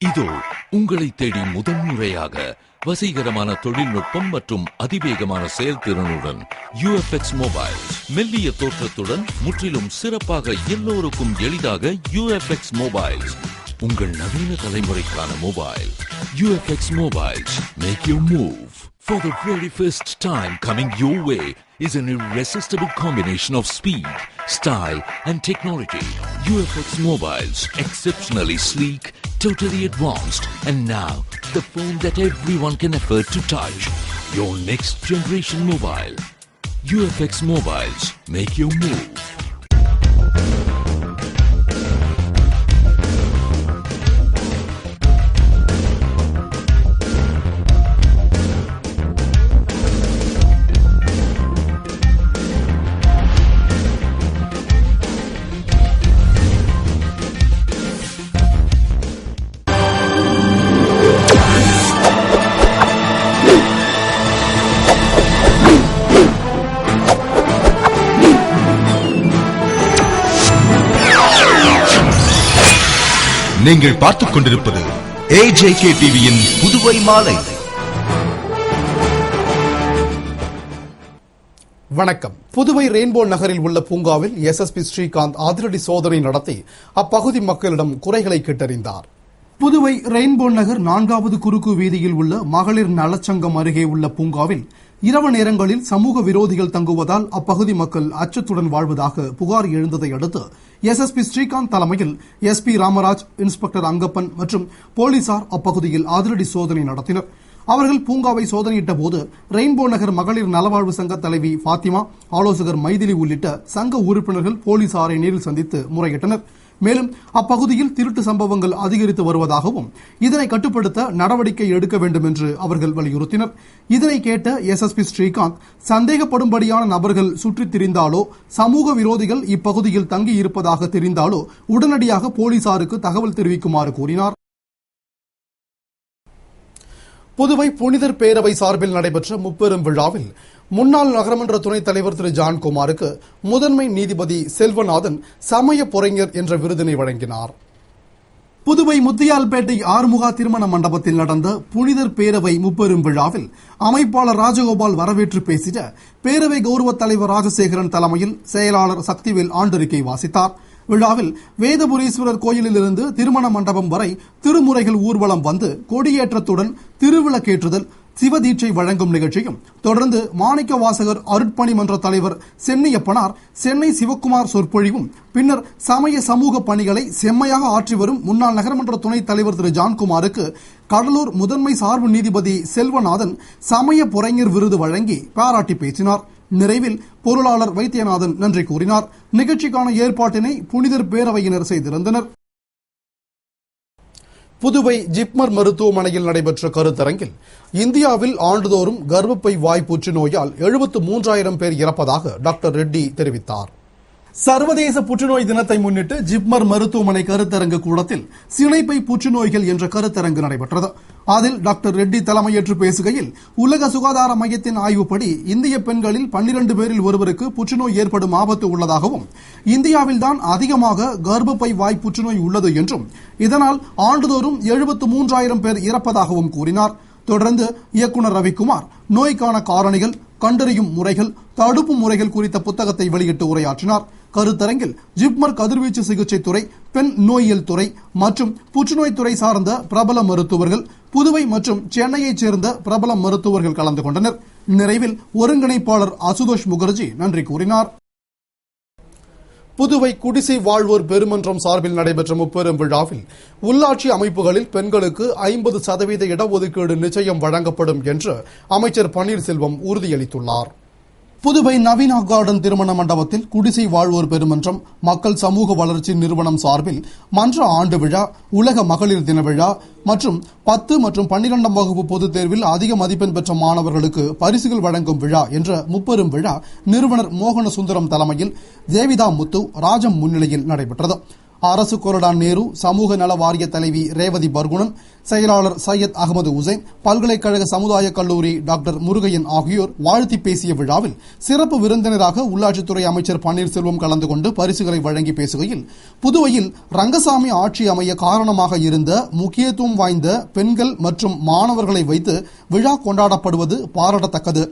இதோ உங்களை தேடி முதன்முறையாக வசீகரமான தொழில்நுட்பம் மற்றும் அதிவேகமான செயல்திறனுடன் UFX மொபைல்ஸ். மெல்லிய தோற்றத்துடன் முற்றிலும் சிறப்பாக எல்லோருக்கும் எளிதாக UFX மொபைல்ஸ். உங்கள் நவீன தலைமுறைக்கான mobile UFX mobiles. Make your move. For the very first time coming your way is an irresistible combination of speed, style and technology. UFX mobiles, exceptionally sleek, totally advanced, and now the phone that everyone can afford to touch. Your next generation mobile. UFX mobiles, make your move. நீங்கள் பார்த்துக் கொண்டிருப்பது AJK டிவியின் புதுவை மாலை. வணக்கம். Puduvai rainbow நகரில் உள்ள பூங்காவில் SSP Srikanth அதிரடி சோதனை நடத்தி அப்பகுதி மக்களிடம் குறைகளை கேட்டறிந்தார். புதுவை ரெயின்போ நகர் 4வது குறுக்கு வீதியில் உள்ள மகளிர் நலச்சங்கம் அருகே உள்ள பூங்காவில் இரவு நேரங்களில் சமூக விரோதிகள் தங்குவதால் அப்பகுதி மக்கள் அச்சத்துடன் வாழ்வதாக புகார் எழுந்ததை அடுத்து SSP ஸ்ரீகாந்த் தலைமையில் SP ராமராஜ், இன்ஸ்பெக்டர் அங்கப்பன் மற்றும் போலீசார் அப்பகுதியில் அதிரடி சோதனை நடத்தினர். அவர்கள் பூங்காவை சோதனையிட்ட போது ரெயின்போ நகர் மகளிர் நலவாழ்வு சங்க தலைவி பாத்திமா, ஆலோசகர் மைதிலி உள்ளிட்ட சங்க உறுப்பினர்கள் போலீசாரை நேரில் சந்தித்து முறையிட்டனர். மேலும் அப்பகுதியில் திருட்டு சம்பவங்கள் அதிகரித்து வருவதாகவும் இதனை கட்டுப்படுத்த நடவடிக்கை எடுக்க வேண்டும் என்று அவர்கள் வலியுறுத்தினர். இதனை கேட்ட SSP ஸ்ரீகாந்த், சந்தேகப்படும்படியான நபர்கள் சுற்றித் திரிந்தாலோ சமூக விரோதிகள் இப்பகுதியில் தங்கியிருப்பதாக தெரிந்தாலோ உடனடியாக போலீசாருக்கு தகவல் தெரிவிக்குமாறு கூறினார். புதுவை புனிதர் பேரவை சார்பில் நடைபெற்ற முப்பெரும் விழாவில் முன்னாள் நகரமன்ற துணைத் தலைவர் திரு ஜான்குமாருக்கு முதன்மை நீதிபதி செல்வநாதன் சமய பொறைஞர் என்ற விருதினை வழங்கினார். புதுவை முத்தியால்பேட்டை ஆறுமுகா திருமண மண்டபத்தில் நடந்த புனிதர் பேரவை முப்பெரும் விழாவில் அமைப்பாளர் ராஜகோபால் வரவேற்று பேசிட பேரவை கௌரவ தலைவர் ராஜசேகரன் தலைமையில் செயலாளர் சக்திவேல் ஆண்டறிக்கை வாசித்தார். விழாவில் வேதபுரீஸ்வரர் கோயிலிலிருந்து திருமண மண்டபம் வரை திருமுறைகள் ஊர்வலம் வந்து கொடியேற்றத்துடன் திருவிளக்கேற்றுதல், சிவதீட்சை வழங்கும் நிகழ்ச்சியும் தொடர்ந்து மாணிக்க வாசகர் அருட்பணி மன்ற தலைவர் சென்னியப்பனார், சென்னை சிவக்குமார் சொற்பொழிவும் பின்னர் சமய சமூக பணிகளை செம்மையாக ஆற்றி வரும் முன்னாள் நகரமன்ற துணைத் தலைவர் திரு ஜான்குமாருக்கு கடலூர் முதன்மை சார்பு நீதிபதி செல்வநாதன் சமய பொறைஞர் விருது வழங்கி பாராட்டி பேசினார். நிறைவில் பொருளாளர் வைத்தியநாதன் நன்றி கூறினார். நிகழ்ச்சிக்கான ஏற்பாட்டினை புனிதர் பேரவையினர் செய்திருந்தனர். புதுவை ஜிப்மர் மருத்துவமனையில் நடைபெற்ற கருத்தரங்கில் இந்தியாவில் ஆண்டுதோறும் கர்ப்பப்பை வாய் புற்றுநோயால் 73,000 பேர் இறப்பதாக டாக்டர் ரெட்டி தெரிவித்தார். சர்வதேச புற்றுநோய் தினத்தை முன்னிட்டு ஜிப்மர் மருத்துவமனை கருத்தரங்கு கூடத்தில் சினைப்பை புற்றுநோய்கள் என்ற கருத்தரங்கு நடைபெற்றது. அதில் டாக்டர் ரெட்டி தலைமையேற்று பேசுகையில், உலக சுகாதார மையத்தின் ஆய்வுப்படி இந்திய பெண்களில் 12 பேரில் ஒருவருக்கு புற்றுநோய் ஏற்படும் ஆபத்து உள்ளதாகவும், இந்தியாவில்தான் அதிகமாக கர்ப்பப்பை வாய் புற்றுநோய் உள்ளது என்றும், இதனால் ஆண்டுதோறும் 73,000 பேர் இறப்பதாகவும் கூறினார். தொடர்ந்து இயக்குநர் ரவிக்குமார் நோய்க்கான காரணிகள், கண்டறியும் முறைகள், தடுப்பு முறைகள் குறித்த புத்தகத்தை வெளியிட்டு உரையாற்றினார். கருத்தரங்கில் ஜிப்மர் கதிர்வீச்சு சிகிச்சை துறை, பெண் நோயியல் துறை மற்றும் புற்றுநோய் துறை சார்ந்த பிரபல மருத்துவர்கள், புதுவை மற்றும் சென்னையைச் சேர்ந்த பிரபல மருத்துவர்கள் கலந்து கொண்டனர். நிறைவில் ஒருங்கிணைப்பாளர் அசுதோஷ் முகர்ஜி நன்றி கூறினார். புதுவை குடிசை வாழ்வோர் பெருமன்றம் சார்பில் நடைபெற்ற முப்பெரும் விழாவில் உள்ளாட்சி அமைப்புகளில் பெண்களுக்கு 50% இடஒதுக்கீடு நிச்சயம் வழங்கப்படும் என்று அமைச்சர் பன்னீர்செல்வம் உறுதியளித்துள்ளார். புதுவை நவீனா கார்டன் திருமண மண்டபத்தில் குடிசை வாழ்வோர் பெருமன்றம், மக்கள் சமூக வளர்ச்சி நிறுவனம் சார்பில் மன்ற ஆண்டு விழா, உலக மகளிர் தின விழா மற்றும் 10 மற்றும் 12ஆம் வகுப்பு பொதுத் தேர்வில் அதிக மதிப்பெண் பெற்ற மாணவர்களுக்கு பரிசுகள் வழங்கும் விழா என்ற முப்பெரும் விழா நிறுவனர் மோகன சுந்தரம் தலைமையில் தேவிதா முத்து, ராஜம் முன்னிலையில் நடைபெற்றது. அரசு கொறடா நேரு சமூக நல வாரிய தலைவி ரேவதி பர்குணன், செயலாளர் சையத் அகமது உசைன், பல்கலைக்கழக சமுதாய கல்லூரி டாக்டர் முருகையன் ஆகியோர் வாழ்த்தி பேசிய விழாவில் சிறப்பு விருந்தினராக உள்ளாட்சித்துறை அமைச்சர் பன்னீர்செல்வம் கலந்து கொண்டு பரிசுகளை வழங்கி பேசுகையில், புதுவையில் ரங்கசாமி ஆட்சி அமைய காரணமாக இருந்த முக்கியத்துவம் வாய்ந்த பெண்கள் மற்றும் மாணவர்களை வைத்து விழா கொண்டாடப்படுவது பாராட்டத்தக்கது.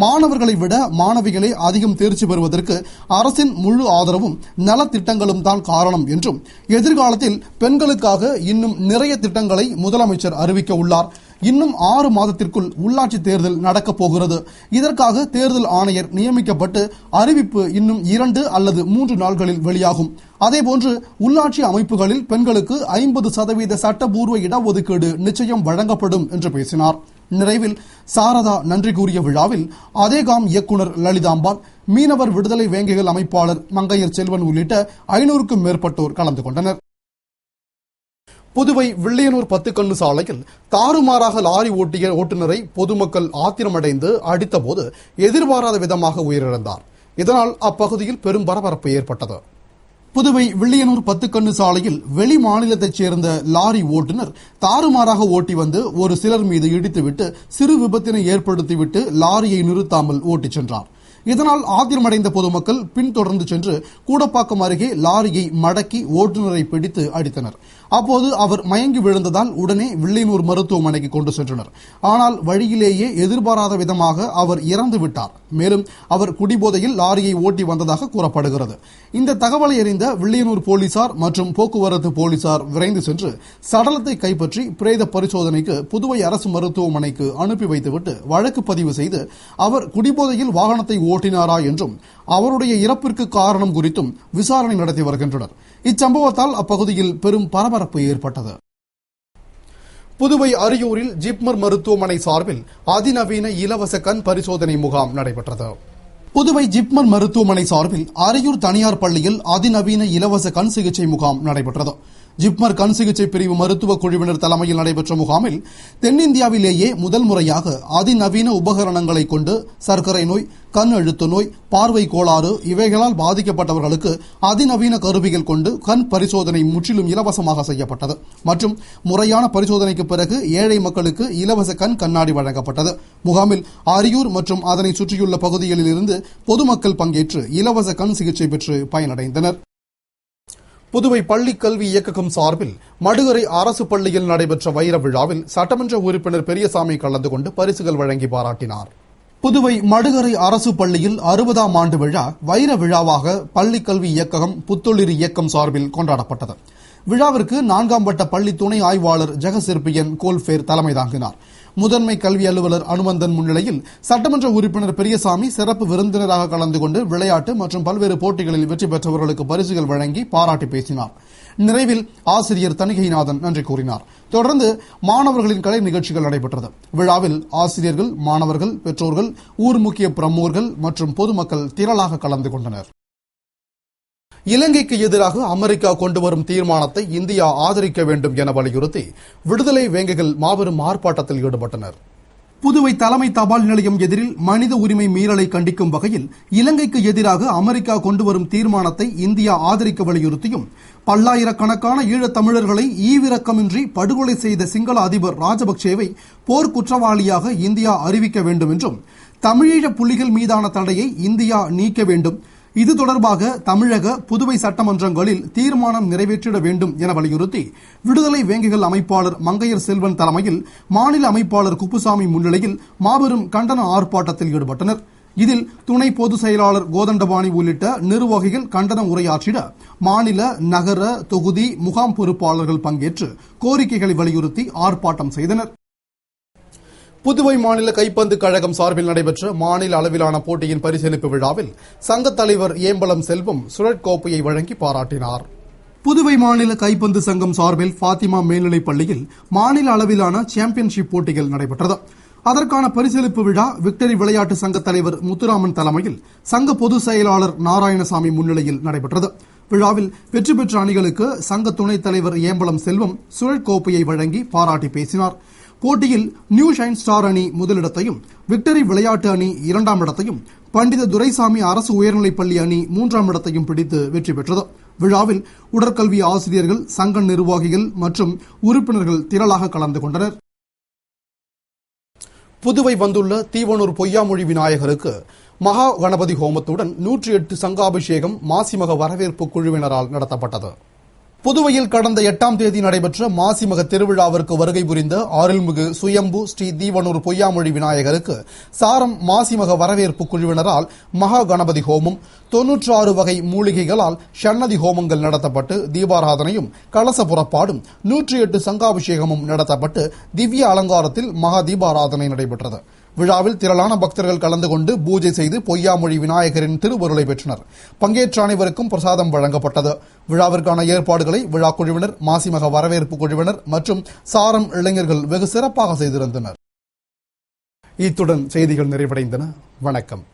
மாணவர்களை விட மாணவிகளே அதிகம் தேர்ச்சி பெறுவதற்கு அரசின் முழு ஆதரவும் நலத்திட்டங்களும் தான் காரணம் என்றும், எதிர்காலத்தில் பெண்களுக்காக இன்னும் நிறைய திட்டங்களை முதலமைச்சர் அறிவிக்க உள்ளார். இன்னும் 6 மாதத்திற்குள் உள்ளாட்சி தேர்தல் நடக்கப் போகிறது. இதற்காக தேர்தல் ஆணையர் நியமிக்கப்பட்டு அறிவிப்பு இன்னும் 2 அல்லது 3 நாட்களில் வெளியாகும். அதேபோன்று உள்ளாட்சி அமைப்புகளில் பெண்களுக்கு 50% சட்டப்பூர்வ இடஒதுக்கீடு நிச்சயம் வழங்கப்படும் என்று பேசினார். நிறைவில் சாரதா நன்றி கூறிய விழாவில் அதேகாம் இயக்குநர் லலிதாம்பாள், மீனவர் விடுதலை வேங்கைகள் அமைப்பாளர் மங்கையர் செல்வன் உள்ளிட்ட 500க்கும் மேற்பட்டோர் கலந்து கொண்டனர். புதுவை வில்லியனூர் 10 கண்ணு சாலையில் தாறுமாறாக லாரி ஓட்டிய ஓட்டுநரை பொதுமக்கள் ஆத்திரமடைந்து அடித்தபோது எதிர்பாராத விதமாக உயிரிழந்தார். இதனால் அப்பகுதியில் பெரும் பரபரப்பு ஏற்பட்டது. புதுவை வில்லியனூர் 10 கண்ணு சாலையில் வெளி மாநிலத்தைச் சேர்ந்த லாரி ஓட்டுநர் தாறுமாறாக ஓட்டி வந்து ஒரு சிலர் மீது இடித்துவிட்டு சிறு விபத்தினை ஏற்படுத்திவிட்டு லாரியை நிறுத்தாமல் ஓட்டிச் சென்றார். இதனால் ஆத்திரமடைந்த பொதுமக்கள் பின்தொடர்ந்து சென்று கூடப்பாக்கம் அருகே லாரியை மடக்கி ஓட்டுநரை பிடித்து அடித்தனர். அப்போது அவர் மயங்கி விழுந்ததால் உடனே வில்லியனூர் மருத்துவமனைக்கு கொண்டு சென்றனர். ஆனால் வழியிலேயே எதிர்பாராத விதமாக அவர் இறந்து விட்டார். மேலும் அவர் குடிபோதையில் லாரியை ஓட்டி வந்ததாக கூறப்படுகிறது. இந்த தகவலை அறிந்த வில்லியனூர் போலீசார் மற்றும் போக்குவரத்து போலீசார் விரைந்து சென்று சடலத்தை கைப்பற்றி பிரேத பரிசோதனைக்கு புதுவை அரசு மருத்துவமனைக்கு அனுப்பி வைத்துவிட்டு வழக்கு பதிவு செய்து அவர் குடிபோதையில் வாகனத்தை ஓட்டினாரா என்றும் அவருடைய இறப்பிற்கு காரணம் குறித்தும் விசாரணை நடத்தி வருகின்றனர். இச்சம்பவத்தால் அப்பகுதியில் பெரும் பரபரப்பு ஏற்பட்டது. புதுவை அரியூரில் ஜிப்மர் மருத்துவமனை சார்பில் அதிநவீன இலவச கண் பரிசோதனை முகாம் நடைபெற்றது. புதுவை ஜிப்மர் மருத்துவமனை சார்பில் அரியூர் தனியார் பள்ளியில் அதிநவீன இலவச கண் சிகிச்சை முகாம் நடைபெற்றது. ஜிப்மர் கண் சிகிச்சை பிரிவு மருத்துவ குழுவினர் தலைமையில் நடைபெற்ற முகாமில் தென்னிந்தியாவிலேயே முதல் முறையாக அதிநவீன உபகரணங்களை கொண்டு சர்க்கரை நோய், கண் அழுத்த நோய், பார்வை கோளாறு இவைகளால் பாதிக்கப்பட்டவர்களுக்கு அதிநவீன கருவிகள் கொண்டு கண் பரிசோதனை முற்றிலும் இலவசமாக செய்யப்பட்டது. மற்றும் முறையான பரிசோதனைக்கு பிறகு ஏழை மக்களுக்கு இலவச கண் கண்ணாடி வழங்கப்பட்டது. முகாமில் அரியூர் மற்றும் அதனை சுற்றியுள்ள பகுதிகளில் இருந்து பொதுமக்கள் பங்கேற்று இலவச கண் சிகிச்சை பெற்று பயனடைந்தனர். புதுவை பள்ளிக் கல்வி இயக்ககம் சார்பில் மடுகரை அரசு பள்ளியில் நடைபெற்ற வைர விழாவில் சட்டமன்ற உறுப்பினர் பெரியசாமி கலந்து கொண்டு பரிசுகள் வழங்கி பாராட்டினார். புதுவை மடுகரை அரசு பள்ளியில் 60ஆம் ஆண்டு விழா வைர விழாவாக பள்ளிக் கல்வி இயக்ககம் புத்தொழில் இயக்கம் சார்பில் கொண்டாடப்பட்டது. விழாவிற்கு 4ஆம் வட்ட பள்ளி துணை ஆய்வாளர் ஜெகசிற்பியன் கோல்பேர் தலைமை தாங்கினார். முதன்மை கல்வி அலுவலர் அனுமந்தன் முன்னிலையில் சட்டமன்ற உறுப்பினர் பெரியசாமி சிறப்பு விருந்தினராக கலந்து கொண்டு விளையாட்டு மற்றும் பல்வேறு போட்டிகளில் வெற்றி பெற்றவர்களுக்கு பரிசுகள் வழங்கி பாராட்டி பேசினார். நிறைவில் ஆசிரியர் தணிகைநாதன் நன்றி கூறினார். தொடர்ந்து மாணவர்களின் கலை நிகழ்ச்சிகள் நடைபெற்றது. விழாவில் ஆசிரியர்கள், மாணவர்கள், பெற்றோர்கள், ஊர் முக்கிய பிரமுகர்கள் மற்றும் பொதுமக்கள் திரளாக கலந்து கொண்டனர். இலங்கைக்கு எதிராக அமெரிக்கா கொண்டு வரும் தீர்மானத்தை இந்தியா ஆதரிக்க வேண்டும் என வலியுறுத்தி விடுதலை வேங்கைகள் மாபெரும் ஆர்ப்பாட்டத்தில் ஈடுபட்டனர். புதுவை தலைமை தபால் நிலையம் எதிரில் மனித உரிமை மீறலை கண்டிக்கும் வகையில் இலங்கைக்கு எதிராக அமெரிக்கா கொண்டு வரும் தீர்மானத்தை இந்தியா ஆதரிக்க வலியுறுத்தியும், பல்லாயிரக்கணக்கான ஈழத் தமிழர்களை ஈவிரக்கமின்றி படுகொலை செய்த சிங்கள அதிபர் ராஜபக்சேவை போர் குற்றவாளியாக இந்தியா அறிவிக்க வேண்டும் என்றும், தமிழீழ புலிகள் மீதான தடையை இந்தியா நீக்க வேண்டும், இது தொடர்பாக தமிழக, புதுவை சட்டமன்றங்களில் தீர்மானம் நிறைவேற்றிட வேண்டும் என வலியுறுத்தி விடுதலை வேங்கைகள் அமைப்பாளர் மங்கையர் செல்வன் தலைமையில் மாநில அமைப்பாளர் குப்புசாமி முன்னிலையில் மாபெரும் கண்டன ஆர்ப்பாட்டத்தில் ஈடுபட்டனர். இதில் துணை பொதுச் செயலாளர் கோதண்டபாணி உள்ளிட்ட நிர்வாகிகள் கண்டன உரையாற்றிட மாநில, நகர, தொகுதி, முகாம் பொறுப்பாளர்கள் பங்கேற்று கோரிக்கைகளை வலியுறுத்தி ஆர்ப்பாட்டம் செய்தனர். புதுவை மாநில கைப்பந்து கழகம் சார்பில் நடைபெற்ற மாநில அளவிலான போட்டியின் பரிசளிப்பு விழாவில் சங்கத் தலைவர் ஏம்பலம் செல்வம் சுழற் கோப்பையை வழங்கி பாராட்டினார். புதுவை மாநில கைப்பந்து சங்கம் சார்பில் பாத்திமா மேல்நிலைப் பள்ளியில் மாநில அளவிலான சாம்பியன்ஷிப் போட்டிகள் நடைபெற்றது. அதற்கான பரிசளிப்பு விழா விக்டரி விளையாட்டு சங்க தலைவர் முத்துராமன் தலைமையில் சங்க பொதுச் செயலாளர் நாராயணசாமி முன்னிலையில் நடைபெற்றது. விழாவில் வெற்றி பெற்ற அணிகளுக்கு சங்க துணைத் தலைவர் ஏம்பலம் செல்வம் சுழற் கோப்பையை வழங்கி பாராட்டி பேசினார். போட்டியில் நியூ ஷைன் ஸ்டார் அணி முதலிடத்தையும், விக்டரி விளையாட்டு அணி 2ஆம் இடத்தையும், பண்டித துரைசாமி அரசு உயர்நிலைப் பள்ளி அணி 3ஆம் இடத்தையும் பிடித்து வெற்றி பெற்றது. விழாவில் உடற்கல்வி ஆசிரியர்கள், சங்க நிர்வாகிகள் மற்றும் உறுப்பினர்கள் திரளாக கலந்து கொண்டனர். புதுவை வந்துள்ள தீவனூர் பொய்யாமொழி விநாயகருக்கு மகா கணபதி ஹோமத்துடன் 108 சங்காபிஷேகம் மாசிமக வரவேற்பு குழுவினரால் நடத்தப்பட்டது. புதுவையில் கடந்த 8ஆம் தேதி நடைபெற்ற மாசிமக திருவிழாவிற்கு வருகை புரிந்த அருள்மிகு சுயம்பு ஸ்ரீ தீவனூர் பொய்யாமொழி விநாயகருக்கு சாரம் மாசிமக வரவேற்பு குழுவினரால் மகா கணபதி ஹோமம், 96 வகை மூலிகைகளால் ஷண்ணதி ஹோமங்கள் நடத்தப்பட்டு தீபாராதனையும் கலச புறப்பாடும் 108 சங்காபிஷேகமும் நடத்தப்பட்டு திவ்ய அலங்காரத்தில் மகா தீபாராதனை நடைபெற்றது. விழாவில் திரளான பக்தர்கள் கலந்து கொண்டு பூஜை செய்து பொய்யாமொழி விநாயகரின் திருவருளை பெற்றனர். பங்கேற்ற அனைவருக்கும் பிரசாதம் வழங்கப்பட்டது. விழாவிற்கான ஏற்பாடுகளை விழா குழுவினர், மாசிமக வரவேற்பு குழுவினர் மற்றும் சாரம் இளைஞர்கள் வெகு சிறப்பாக செய்திருந்தனர். இத்துடன் செய்திகள் நிறைவடைந்தன. வணக்கம்.